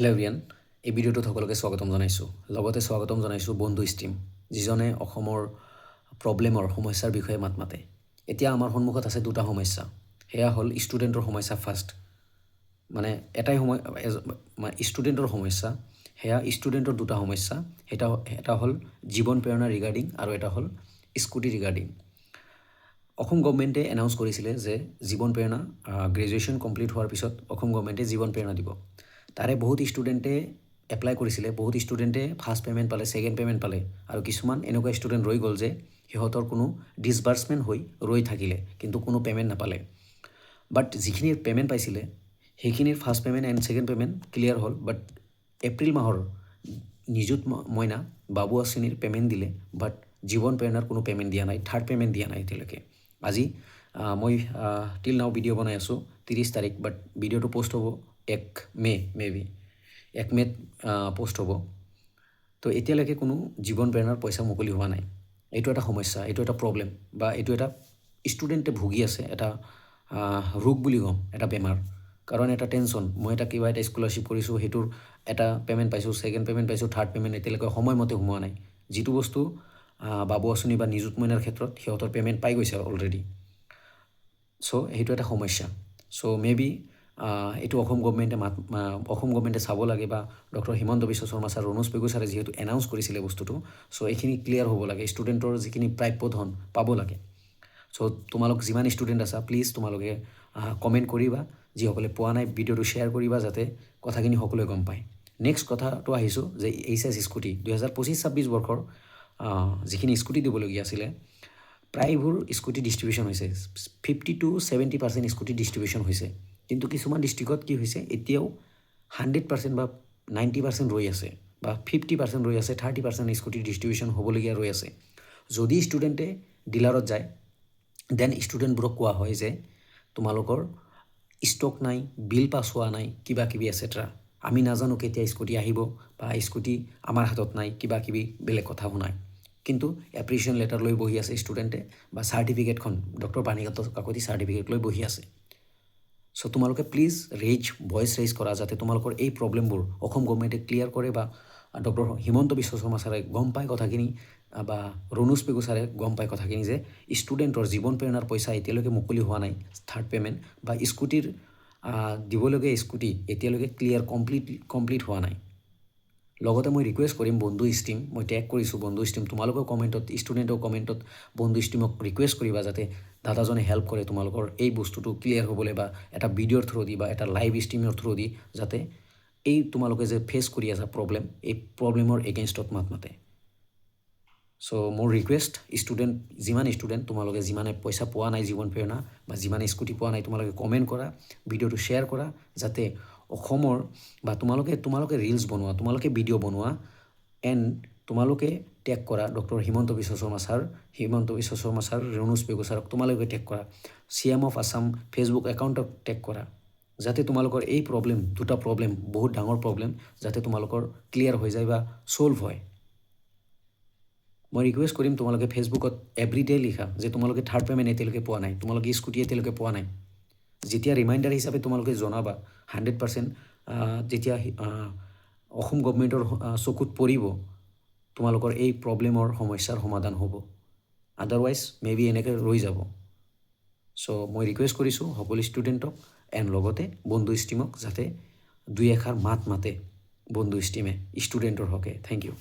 Hello' everyone, এই ভিডিঅ'টোত সকলোকে স্বাগতম জনাইছোঁ। লগতে স্বাগতম জনাইছোঁ বন্ধু ষ্ট্ৰীম, যিজনে অসমৰ প্ৰব্লেমৰ সমস্যাৰ বিষয়ে মাত মাতে। এতিয়া আমাৰ সন্মুখত আছে দুটা সমস্যা। সেয়া হ'ল ষ্টুডেণ্টৰ সমস্যা ফাৰ্ষ্ট, মানে ষ্টুডেণ্টৰ সমস্যা। সেয়া ষ্টুডেণ্টৰ দুটা সমস্যা। এটা হ'ল জীৱন প্ৰেৰণা ৰিগাৰ্ডিং আৰু এটা হ'ল স্কুটি ৰিগাৰ্ডিং। অসম গভৰ্ণমেণ্টে এনাউন্স কৰিছিলে যে জীৱন প্ৰেৰণা গ্ৰেজুৱেশ্যন কমপ্লিট হোৱাৰ পিছত অসম গভৰ্ণমেণ্টে জীৱন প্ৰেৰণা দিব। তাৰে বহুত ষ্টুডেণ্টে এপ্লাই কৰিছিলে, বহুত ষ্টুডেণ্টে ফাৰ্ষ্ট পে'মেণ্ট পালে, ছেকেণ্ড পে'মেণ্ট পালে, আৰু কিছুমান এনেকুৱা ষ্টুডেণ্ট ৰৈ গ'ল যে সিহঁতৰ কোনো ডিছবাৰ্চমেণ্ট হৈ ৰৈ থাকিলে, কিন্তু কোনো পে'মেণ্ট নাপালে। বাট যিখিনি পে'মেণ্ট পাইছিলে সেইখিনিৰ first payment and second payment clear হ'ল। বাট এপ্ৰিল মাহৰ নিযুত মইনা বাবু আঁচনিৰ পে'মেণ্ট দিলে, বাট জীৱন প্ৰেৰণাৰ কোনো পে'মেণ্ট দিয়া নাই, থাৰ্ড পে'মেণ্ট দিয়া নাই এতিয়ালৈকে। আজি মই টিল নাও ভিডিঅ' বনাই আছোঁ 30 তাৰিখ, বাট ভিডিঅ'টো পষ্ট হ'ব 1 মে'ত পষ্ট হ'ব। তো এতিয়ালৈকে কোনো জীৱন প্ৰেৰণাৰ পইচা মুকলি হোৱা নাই। এইটো এটা সমস্যা, এইটো এটা প্ৰব্লেম, বা এইটো এটা ষ্টুডেণ্টে ভুগি আছে, এটা ৰোগ বুলি ক'ম, এটা বেমাৰ। কাৰণ এটা টেনশ্যন, মই কিবা এটা স্কলাৰশ্বিপ কৰিছোঁ, সেইটোৰ এটা পে'মেণ্ট পাইছোঁ, ছেকেণ্ড পে'মেণ্ট পাইছোঁ, থাৰ্ড পে'মেণ্ট এতিয়ালৈকে সময়মতে সোমোৱা নাই। যিটো বস্তু বাবু আঁচনি বা নিযুত মইনাৰ ক্ষেত্ৰত সিহঁতৰ পে'মেণ্ট পাই গৈছে অলৰেডি। চ' সেইটো এটা সমস্যা। চ' বি এইটো অসম গভৰ্ণমেণ্টে চাব লাগে, বা ডক্টৰ হিমন্ত বিশ্ব শৰ্মা ছাৰ, ৰণোজ পেগু ছাৰে যিহেতু এনাউন্স কৰিছিলে বস্তুটো, চ' এইখিনি ক্লিয়াৰ হ'ব লাগে। ষ্টুডেণ্টৰ যিখিনি প্ৰাপ্য ধন পাব লাগে। চ' তোমালোক যিমান ষ্টুডেণ্ট আছা, প্লিজ তোমালোকে কমেণ্ট কৰিবা। যিসকলে পোৱা নাই ভিডিঅ'টো শ্বেয়াৰ কৰিবা, যাতে কথাখিনি সকলোৱে গম পায়। নেক্সট কথাটো আহিছোঁ যে HS স্কুটি 2025-26 বৰ্ষৰ যিখিনি স্কুটি দিবলগীয়া আছিলে, প্ৰায়বোৰ স্কুটি ডিষ্ট্ৰিবিউশ্যন হৈছে। 50 to 70% স্কুটি ডিষ্ট্ৰিবিউশ্যন হৈছে, কিন্তু কিছুমান ডিষ্ট্ৰিক্টত কি হৈছে, এতিয়াও 100% বা 90% ৰৈ আছে, বা 50% ৰৈ আছে, 30% স্কুটি ডিষ্ট্ৰিবিউশ্যন হ'বলগীয়া ৰৈ আছে। যদি ষ্টুডেণ্টে ডিলাৰত যায়, দেন ষ্টুডেণ্টবোৰক কোৱা হয় যে তোমালোকৰ ষ্টক নাই, বিল পাছ হোৱা নাই, কিবা কিবি এটচেট্ৰা। আমি নাজানো কেতিয়া স্কুটি আহিব, বা স্কুটি আমাৰ হাতত নাই, কিবা কিবি বেলেগ কথা শুনায়। কিন্তু এপ্ৰিচিয়েশ্যন লেটাৰ লৈ বহি আছে ষ্টুডেণ্টে, বা চাৰ্টিফিকেটখন ডক্টৰ পানীগাঁও কাকতি চাৰ্টিফিকেট লৈ বহি আছে। চ' তোমালোকে প্লিজ ভইচ ৰেইজ কৰা, যাতে তোমালোকৰ এই প্ৰব্লেমবোৰ অসম গভৰ্ণমেণ্টে ক্লিয়াৰ কৰে, বা ডক্টৰ হিমন্ত বিশ্ব শৰ্মা ছাৰে গম পায় কথাখিনি, বা ৰণোজ পেগু ছাৰে গম পায় কথাখিনি, যে ষ্টুডেণ্টৰ জীৱন প্ৰেৰণাৰ পইচা এতিয়ালৈকে মুকলি হোৱা নাই, থাৰ্ড পে'মেণ্ট বা স্কুটিৰ দিবলগীয়া স্কুটি এতিয়ালৈকে কমপ্লিট হোৱা নাই। লগতে মই ৰিকুৱেষ্ট কৰিম বন্ধু ষ্ট্ৰীম, মই টেগ কৰিছোঁ বন্ধু ষ্ট্ৰীম, তোমালোকেও কমেণ্টত, ষ্টুডেণ্টেও কমেণ্টত বন্ধু ষ্ট্ৰীমক ৰিকুৱেষ্ট কৰিবা, যাতে দাদাজনে হেল্প কৰে তোমালোকৰ এই বস্তুটো ক্লিয়াৰ হ'বলৈ, বা এটা ভিডিঅ'ৰ থ্ৰু দি, বা এটা লাইভ ষ্ট্ৰীমৰ থ্ৰু দি, যাতে এই তোমালোকে যে ফেচ কৰি আছা প্ৰব্লেম, এই প্ৰব্লেমৰ এগেইনষ্টত মাত মাতে। চ' মোৰ ৰিকুৱেষ্ট, যিমান ষ্টুডেণ্ট তোমালোকে যিমানে পইচা পোৱা নাই জীৱন প্ৰেৰণা, বা যিমানে স্কুটি পোৱা নাই, তোমালোকে কমেণ্ট কৰা, ভিডিঅ'টো শ্বেয়াৰ কৰা, যাতে অসমৰ, বা তোমালোকে ৰিলছ বনোৱা, তোমালোকে ভিডিঅ' বনোৱা, এণ্ড তোমালোকে টেগ কৰা ডক্টৰ হিমন্ত বিশ্ব শৰ্মা ছাৰ, ৰণোজ পেগু ছাৰক তোমালোকে টেগ কৰা, CM of আছাম ফেচবুক একাউণ্টক টেগ কৰা, যাতে তোমালোকৰ এই দুটা প্ৰব্লেম বহুত ডাঙৰ প্ৰব্লেম, যাতে তোমালোকৰ ক্লিয়াৰ হৈ যায় বা ছ'ল্ভ হয়। মই ৰিকুৱেষ্ট কৰিম তোমালোকে ফেচবুকত এভৰিডে লিখা যে তোমালোকে থাৰ্ড পে'মেণ্ট এতিয়ালৈকে পোৱা নাই, তোমালোকে স্কুটি এতিয়ালৈকে পোৱা নাই। যেতিয়া ৰিমাইণ্ডাৰ হিচাপে তোমালোকে জনাবা, 100% যেতিয়া অসম গভৰ্ণমেণ্টৰ চকুত পৰিব, তোমালোকৰ এই প্ৰব্লেমৰ সমস্যাৰ সমাধান হ'ব। আদাৰৱাইজ বি এনেকৈ ৰৈ যাব। চ' মই ৰিকুৱেষ্ট কৰিছোঁ সকলো ষ্টুডেণ্টক, এণ্ড লগতে বন্ধু ষ্ট্ৰীমক, যাতে দুই এষাৰ মাত মাতে বন্ধু ষ্ট্ৰীমে ষ্টুডেণ্টৰ হকে। Thank U.